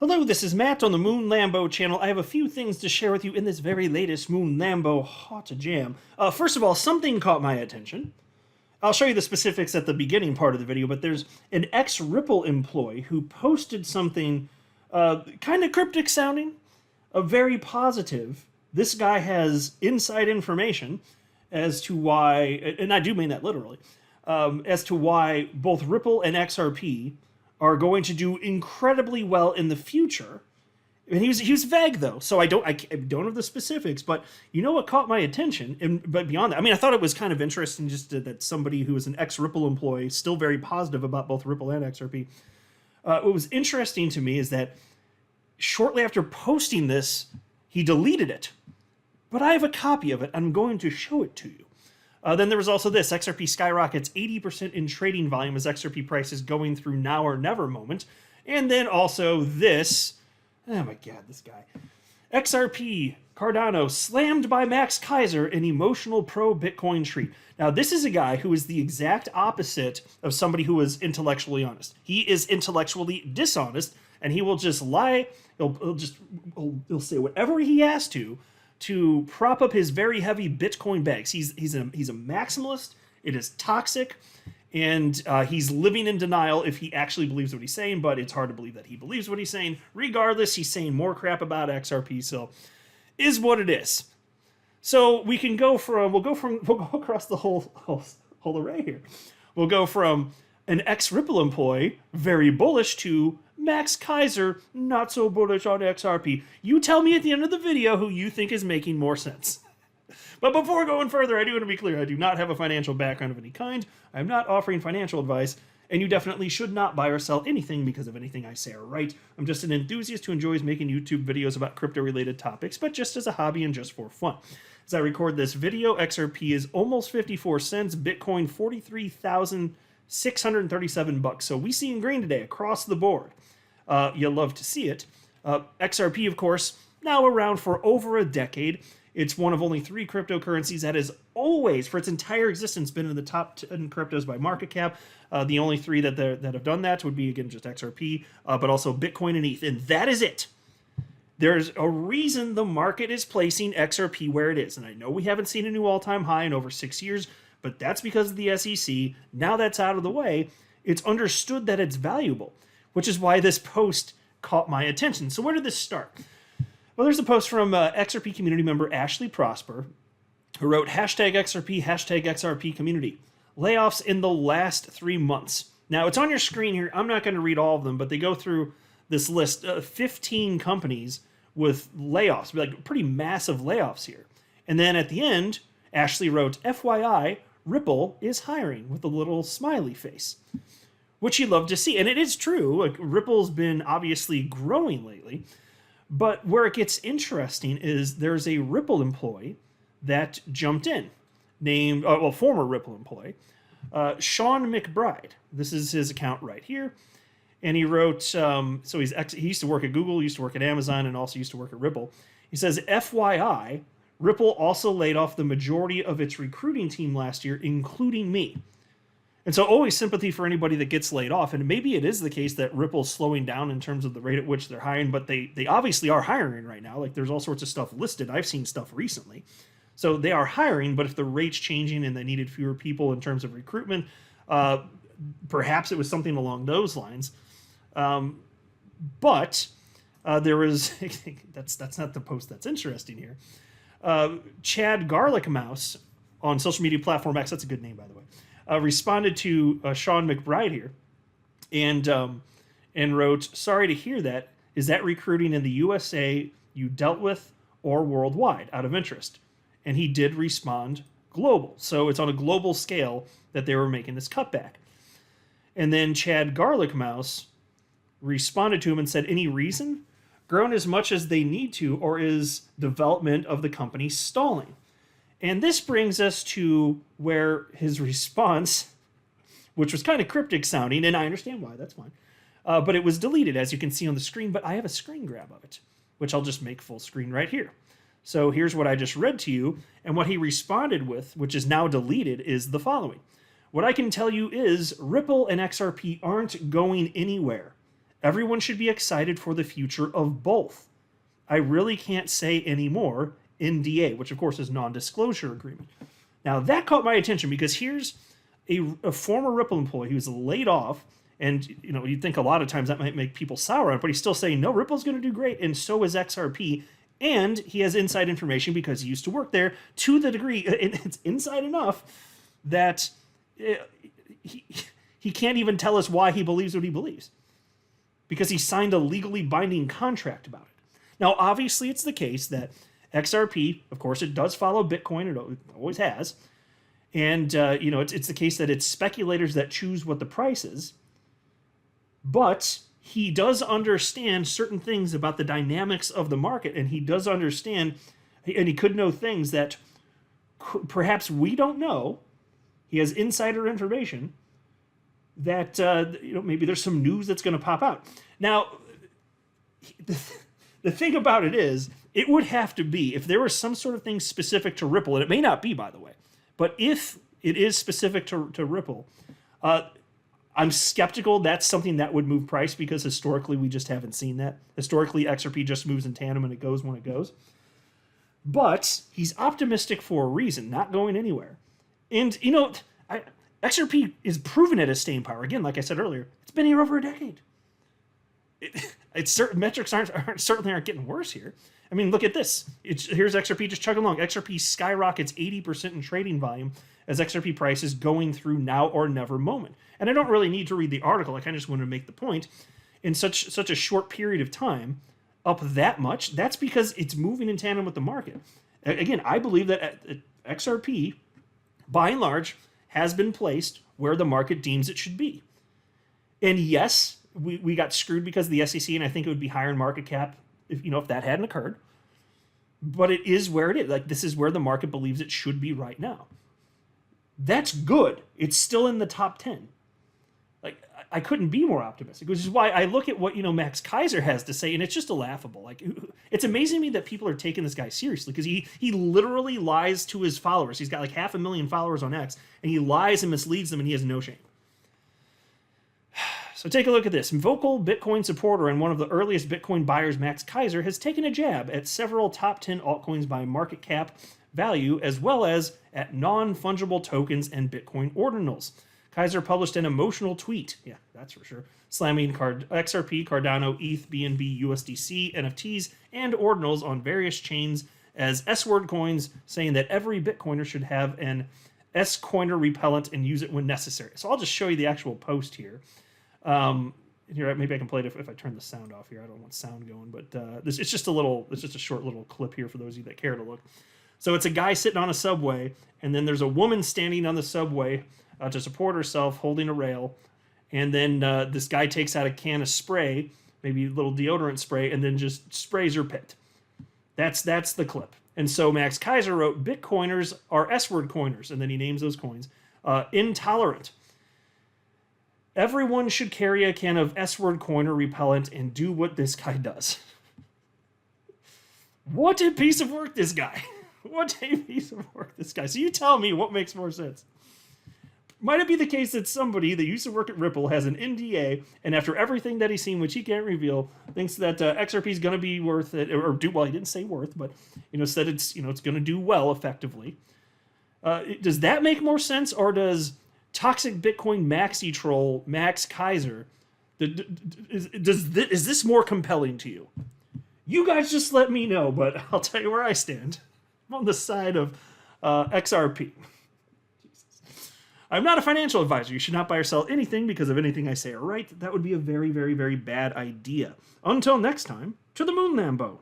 Hello, this is Matt on the Moon Lambo channel. I have a few things to share with you in this very latest Moon Lambo hot jam. First of all, something caught my attention. I'll show you the specifics at the beginning part of the video, but there's an ex-Ripple employee who posted something kind of cryptic sounding, very positive. This guy has inside information as to why, and I do mean that literally, as to why both Ripple and XRP are going to do incredibly well in the future. And he was vague though, so I don't have the specifics. But you know what caught my attention, but beyond that, I mean, I thought it was kind of interesting just that somebody who was an ex-Ripple employee, still very positive about both Ripple and XRP. What was interesting to me is that shortly after posting this, he deleted it. But I have a copy of it. I'm going to show it to you. Then there was also this. XRP skyrockets 80% in trading volume as XRP price is going through now or never moment. And then also this. Oh my god, this guy. XRP Cardano slammed by Max Keiser in emotional pro-Bitcoin tweet. Now, this is a guy who is the exact opposite of somebody who is intellectually honest. He is intellectually dishonest, and he will just lie. He'll say whatever he has to prop up his very heavy Bitcoin bags. He's a maximalist. It is toxic, and he's living in denial if he actually believes what he's saying. But it's hard to believe that he believes what he's saying. Regardless, he's saying more crap about XRP. So, is what it is. So we can go we'll go across the whole array here. We'll go from an ex-Ripple employee, very bullish, to Max Keiser, not so bullish on XRP. You tell me at the end of the video who you think is making more sense. But before going further, I do want to be clear. I do not have a financial background of any kind. I'm not offering financial advice, and you definitely should not buy or sell anything because of anything I say or write. I'm just an enthusiast who enjoys making YouTube videos about crypto-related topics, but just as a hobby and just for fun. As I record this video, XRP is almost 54 cents, Bitcoin 43,637 bucks. So we see in green today across the board. You'll love to see it. XRP, of course, now around for over a decade. It's one of only 3 cryptocurrencies that has always, for its entire existence, been in the top 10 cryptos by market cap. The only 3 that have done that would be, again, just XRP, but also Bitcoin and ETH. And that is it. There's a reason the market is placing XRP where it is. And I know we haven't seen a new all-time high in over 6 years, but that's because of the SEC. Now that's out of the way, it's understood that it's valuable, which is why this post caught my attention. So where did this start? Well, there's a post from XRP community member Ashley Prosper, who wrote #XRP community. Layoffs in the last 3 months. Now, it's on your screen here. I'm not going to read all of them, but they go through this list of 15 companies with layoffs, like pretty massive layoffs here. And then at the end, Ashley wrote, FYI, Ripple is hiring with a little smiley face, which you love to see. And it is true. Like, Ripple's been obviously growing lately. But where it gets interesting is there's a Ripple employee that jumped in, named, former Ripple employee, Sean McBride. This is his account right here. And he wrote, he used to work at Google, used to work at Amazon, and also used to work at Ripple. He says, FYI, Ripple also laid off the majority of its recruiting team last year, including me. And so always sympathy for anybody that gets laid off. And maybe it is the case that Ripple's slowing down in terms of the rate at which they're hiring, but they obviously are hiring right now. Like, there's all sorts of stuff listed. I've seen stuff recently. So they are hiring, but if the rate's changing and they needed fewer people in terms of recruitment, perhaps it was something along those lines. But there was, that's not the post that's interesting here. Chad Garlic Mouse on social media platform X, that's a good name, by the way, responded to Sean McBride here and wrote, sorry to hear that. Is that recruiting in the USA you dealt with or worldwide out of interest? And he did respond global. So it's on a global scale that they were making this cutback. And then Chad Garlic Mouse responded to him and said, any reason? Grown as much as they need to, or is development of the company stalling? And this brings us to where his response, which was kind of cryptic sounding, and I understand why, that's fine, but it was deleted, as you can see on the screen, but I have a screen grab of it, which I'll just make full screen right here. So here's what I just read to you, and what he responded with, which is now deleted, is the following. What I can tell you is Ripple and XRP aren't going anywhere. Everyone should be excited for the future of both. I really can't say anymore. NDA, which of course is non-disclosure agreement. Now that caught my attention because here's a former Ripple employee who's laid off, and you'd think a lot of times that might make people sour on it, but he's still saying no, Ripple's going to do great, and so is XRP, and he has inside information because he used to work there to the degree, and it's inside enough that he can't even tell us why he believes what he believes because he signed a legally binding contract about it. Now, obviously, it's the case that XRP, of course, it does follow Bitcoin. It always has. And, it's the case that it's speculators that choose what the price is. But he does understand certain things about the dynamics of the market. And he does understand, and he could know things that perhaps we don't know. He has insider information that, maybe there's some news that's going to pop out. Now, the thing about it is, it would have to be, if there was some sort of thing specific to Ripple, and it may not be, by the way, but if it is specific to Ripple, I'm skeptical that's something that would move price because historically we just haven't seen that. Historically, XRP just moves in tandem and it goes when it goes. But he's optimistic for a reason, not going anywhere. And, XRP is proven at its staying power. Again, like I said earlier, it's been here over a decade. It's certain metrics certainly aren't getting worse here. I mean, look at this. Here's XRP just chugging along. XRP skyrockets 80% in trading volume as XRP price is going through now or never moment. And I don't really need to read the article. I kind of just want to make the point. In such a short period of time, up that much, that's because it's moving in tandem with the market. Again, I believe that XRP, by and large, has been placed where the market deems it should be. And yes, we got screwed because of the SEC, and I think it would be higher in market cap if that hadn't occurred. But it is where it is. Like, this is where the market believes it should be right now. That's good. It's still in the top 10. Like, I couldn't be more optimistic, which is why I look at what, Max Keiser has to say, and it's just laughable. Like, it's amazing to me that people are taking this guy seriously because he literally lies to his followers. He's got like 500,000 followers on X, and he lies and misleads them, and he has no shame. So take a look at this. Vocal Bitcoin supporter and one of the earliest Bitcoin buyers, Max Keiser, has taken a jab at several top 10 altcoins by market cap value, as well as at non-fungible tokens and Bitcoin ordinals. Keiser published an emotional tweet, yeah, that's for sure, slamming XRP, Cardano, ETH, BNB, USDC, NFTs, and ordinals on various chains as S-word coins, saying that every Bitcoiner should have an S-coiner repellent and use it when necessary. So I'll just show you the actual post here. Here, maybe I can play it if I turn the sound off here. I don't want sound going, but it's just a short little clip here for those of you that care to look. So it's a guy sitting on a subway, and then there's a woman standing on the subway to support herself, holding a rail, and then this guy takes out a can of spray, maybe a little deodorant spray, and then just sprays her pit. That's the clip. And so Max Keiser wrote, "Bitcoiners are S-word coiners," and then he names those coins. Intolerant. Everyone should carry a can of S-word coiner repellent and do what this guy does. What a piece of work, this guy. What a piece of work, this guy. So you tell me what makes more sense. Might it be the case that somebody that used to work at Ripple has an NDA, and after everything that he's seen, which he can't reveal, thinks that XRP is going to be worth it, or do well? He didn't say worth, but said it's it's going to do well effectively. Does that make more sense, or does toxic Bitcoin maxi troll Max Keiser, is this more compelling to you? You guys just let me know, but I'll tell you where I stand. I'm on the side of XRP. Jesus. I'm not a financial advisor. You should not buy or sell anything because of anything I say or write. That would be a very, very, very bad idea. Until next time, to the moon, Lambo.